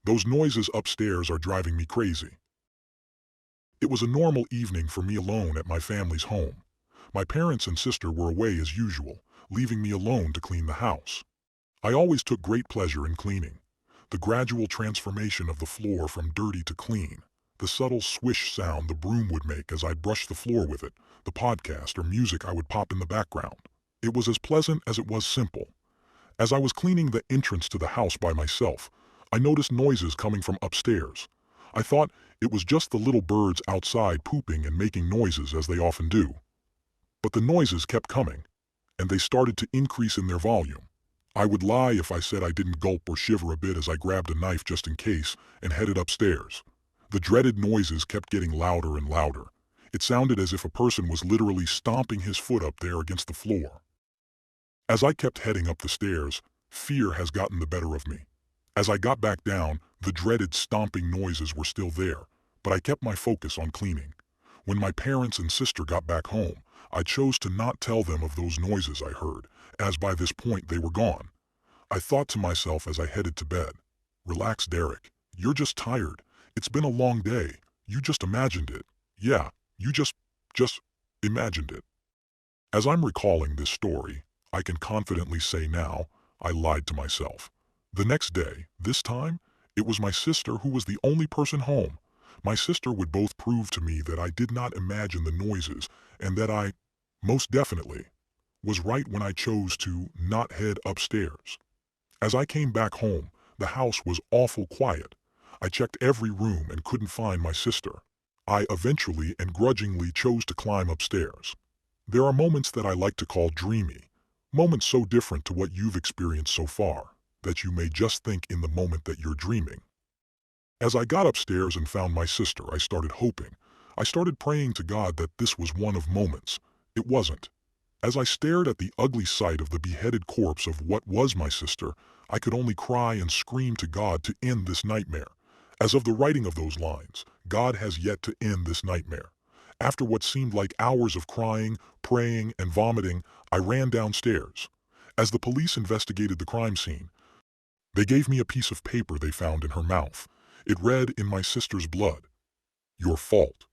Those noises upstairs are driving me crazy. It was a normal evening for me alone at my family's home. My parents and sister were away as usual, leaving me alone to clean the house. I always took great pleasure in cleaning. The gradual transformation of the floor from dirty to clean, the subtle swish sound the broom would make as I'd brush the floor with it, the podcast or music I would pop in the background. It was as pleasant as it was simple. As I was cleaning the entrance to the house by myself, I noticed noises coming from upstairs. I thought it was just the little birds outside pooping and making noises as they often do. But the noises kept coming, and they started to increase in their volume. I would lie if I said I didn't gulp or shiver a bit as I grabbed a knife just in case and headed upstairs. The dreaded noises kept getting louder and louder. It sounded as if a person was literally stomping his foot up there against the floor. As I kept heading up the stairs, fear has gotten the better of me. As I got back down, the dreaded stomping noises were still there, but I kept my focus on cleaning. When my parents and sister got back home, I chose to not tell them of those noises I heard, as by this point they were gone. I thought to myself as I headed to bed, "Relax, Derek. You're just tired. It's been a long day. You just imagined it. Yeah, you just imagined it." As I'm recalling this story, I can confidently say now, I lied to myself. The next day, this time, it was my sister who was the only person home. My sister would both prove to me that I did not imagine the noises and that I, most definitely, was right when I chose to not head upstairs. As I came back home, the house was awful quiet. I checked every room and couldn't find my sister. I eventually and grudgingly chose to climb upstairs. There are moments that I like to call dreamy, moments so different to what you've experienced so far, that you may just think in the moment that you're dreaming. As I got upstairs and found my sister, I started hoping. I started praying to God that this was one of moments. It wasn't. As I stared at the ugly sight of the beheaded corpse of what was my sister, I could only cry and scream to God to end this nightmare. As of the writing of those lines, God has yet to end this nightmare. After what seemed like hours of crying, praying, and vomiting, I ran downstairs. As the police investigated the crime scene, they gave me a piece of paper they found in her mouth. It read in my sister's blood, "Your fault.